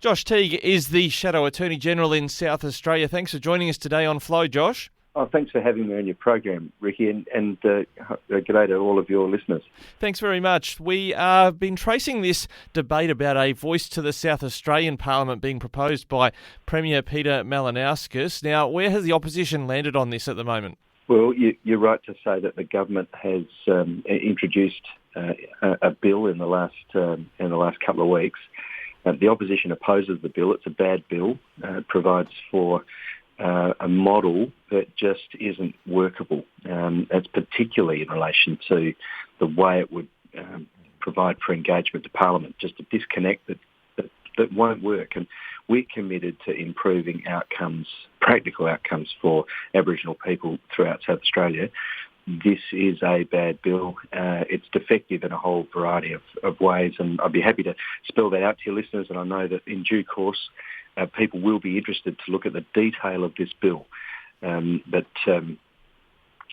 Josh Teague is the Shadow Attorney General in South Australia. Thanks for joining us today on Flow, Josh. Oh, thanks for having me on your program, Ricky, and g'day to all of your listeners. Thanks very much. We have been tracing this debate about a voice to the South Australian Parliament being proposed by Premier Peter Malinauskas. Now, where has the opposition landed on this at the moment? Well, you're right to say that the government has introduced a bill in the last couple of weeks. The opposition opposes the bill. It's a bad bill. It provides for a model that just isn't workable. That's particularly in relation to the way it would provide for engagement to Parliament, just a disconnect that won't work. And we're committed to improving outcomes, practical outcomes for Aboriginal people throughout South Australia. This is a bad bill. It's defective in a whole variety of ways, and I'd be happy to spell that out to your listeners, and I know that in due course people will be interested to look at the detail of this bill. But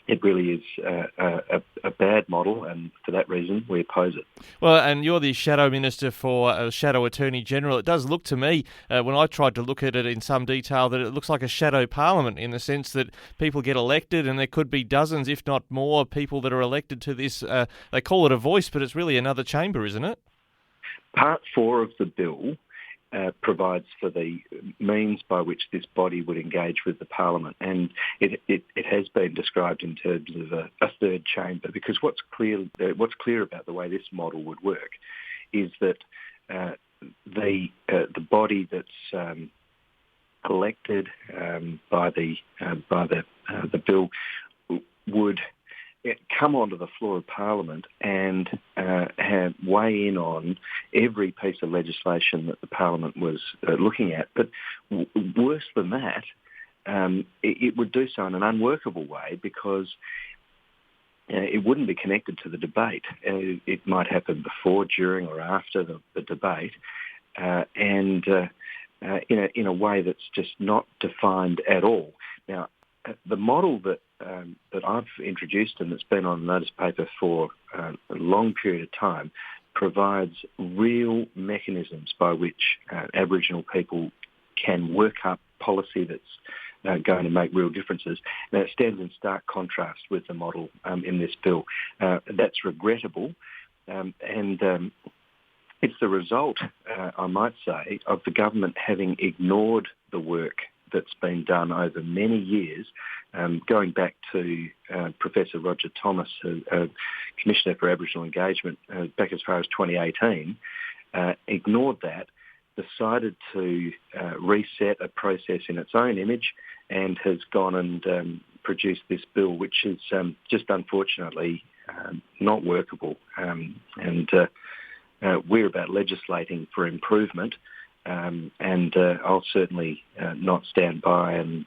it really is a bad model, and for that reason we oppose it. Well, and you're the Shadow Minister for Shadow Attorney General. It does look to me, when I tried to look at it in some detail, that it looks like a shadow parliament in the sense that people get elected and there could be dozens, if not more, people that are elected to this. They call it a voice, but it's really another chamber, isn't it? Part 4 of the bill provides for the means by which this body would engage with the Parliament, and it has been described in terms of a third chamber, because what's clear about the way this model would work is that the body that's elected by the bill would come onto the floor of Parliament and weigh in on every piece of legislation that the Parliament was looking at. But worse than that, it would do so in an unworkable way, because it wouldn't be connected to the debate. It might happen before, during or after the debate, and in a way that's just not defined at all. Now, the model that I've introduced and that's been on notice paper for a long period of time provides real mechanisms by which Aboriginal people can work up policy that's going to make real differences. Now, it stands in stark contrast with the model in this bill. That's regrettable, and it's the result, I might say, of the government having ignored the work that's been done over many years, going back to Professor Roger Thomas, Commissioner for Aboriginal Engagement, back as far as 2018, ignored that, decided to reset a process in its own image, and has gone and produced this bill, which is just unfortunately not workable. And we're about legislating for improvement. And I'll certainly not stand by and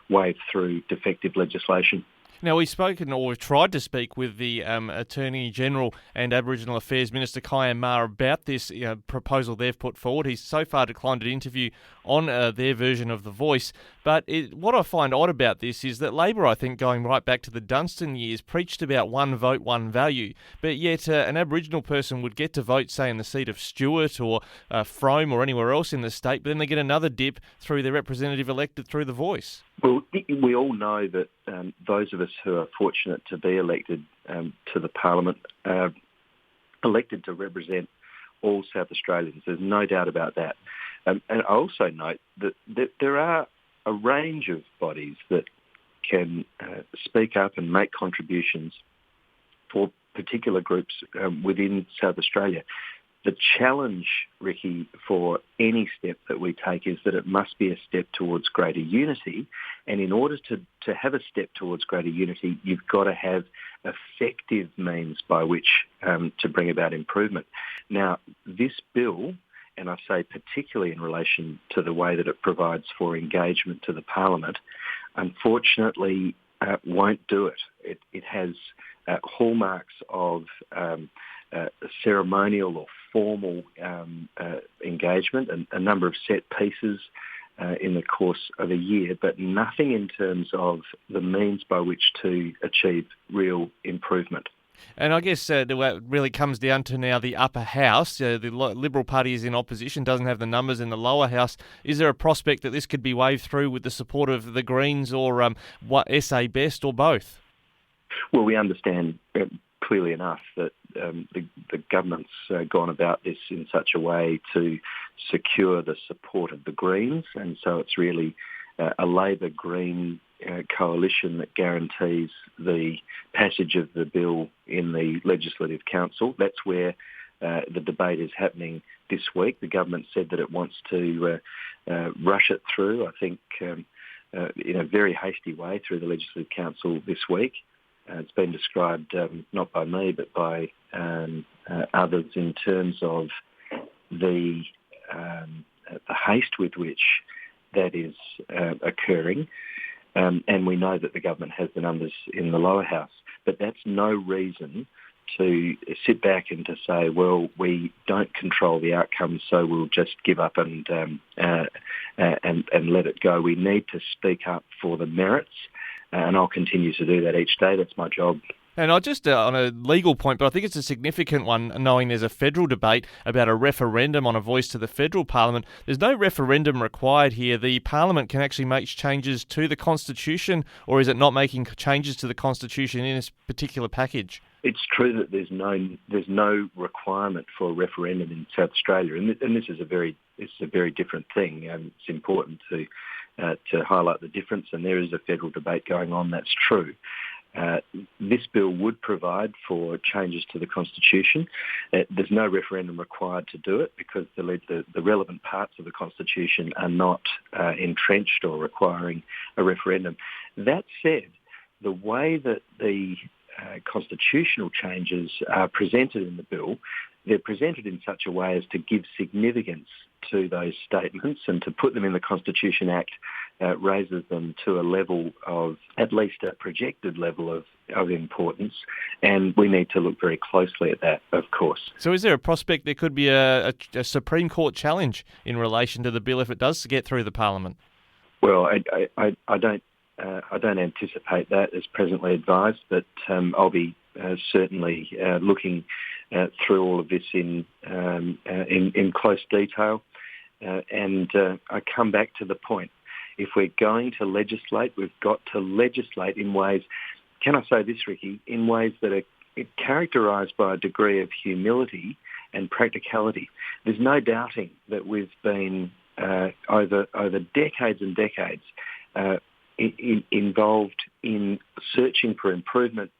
wave through defective legislation. Now, we've tried to speak with the Attorney General and Aboriginal Affairs Minister Kian Maher about this proposal they've put forward. He's so far declined an interview on their version of The Voice. But what I find odd about this is that Labor, I think, going right back to the Dunstan years, preached about one vote, one value. But yet an Aboriginal person would get to vote, say, in the seat of Stewart or Frome or anywhere else in the state, but then they get another dip through their representative elected through The Voice. Well, we all know that those of us who are fortunate to be elected to the Parliament are elected to represent all South Australians. There's no doubt about that. And I also note that there are a range of bodies that can speak up and make contributions for particular groups within South Australia. The challenge, Ricky, for any step that we take is that it must be a step towards greater unity. And in order to have a step towards greater unity, you've got to have effective means by which to bring about improvement. Now, this bill, and I say particularly in relation to the way that it provides for engagement to the Parliament, unfortunately won't do it. It has hallmarks of ceremonial or formal engagement and a number of set pieces in the course of a year, but nothing in terms of the means by which to achieve real improvement. And I guess what it really comes down to now the upper house. The Liberal Party is in opposition, doesn't have the numbers in the lower house. Is there a prospect that this could be waved through with the support of the Greens or SA Best or both? Well, we understand clearly enough that the government's gone about this in such a way to secure the support of the Greens, and so it's really a Labor-Green coalition that guarantees the passage of the bill in the Legislative Council. That's where the debate is happening this week. The government said that it wants to rush it through, I think, in a very hasty way through the Legislative Council this week. It's been described not by me but by others in terms of the haste with which that is occurring. And we know that the government has the numbers in the lower house. But that's no reason to sit back and to say, well, we don't control the outcome, so we'll just give up and let it go. We need to speak up for the merits, and I'll continue to do that each day. That's my job. And I just, on a legal point, but I think it's a significant one, knowing there's a federal debate about a referendum on a voice to the federal parliament. There's no referendum required here. The parliament can actually make changes to the Constitution, or is it not making changes to the Constitution in this particular package? It's true that there's no requirement for a referendum in South Australia, and this is a very different thing. It's important to highlight the difference, and there is a federal debate going on. That's true. This bill would provide for changes to the Constitution. There's no referendum required to do it because the relevant parts of the Constitution are not entrenched or requiring a referendum. That said, the way that the constitutional changes are presented in the bill, they're presented in such a way as to give significance to those statements, and to put them in the Constitution Act raises them to a level of, at least a projected level of importance, and we need to look very closely at that, of course. So is there a prospect there could be a Supreme Court challenge in relation to the bill if it does get through the Parliament? Well, I don't anticipate that as presently advised, but I'll be certainly looking through all of this in close detail. And I come back to the point. If we're going to legislate, we've got to legislate in ways, can I say this, Ricky, in ways that are characterised by a degree of humility and practicality. There's no doubting that we've been, over decades and decades, involved in searching for improvement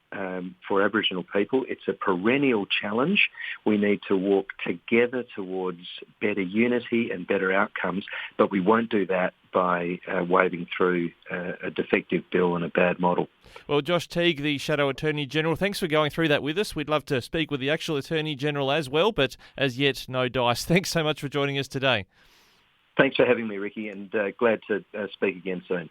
for Aboriginal people. It's a perennial challenge. We need to walk together towards better unity and better outcomes, but we won't do that by waving through a defective bill and a bad model. Well, Josh Teague, the Shadow Attorney General, thanks for going through that with us. We'd love to speak with the actual Attorney General as well, but as yet, no dice. Thanks so much for joining us today. Thanks for having me, Ricky, and glad to speak again soon.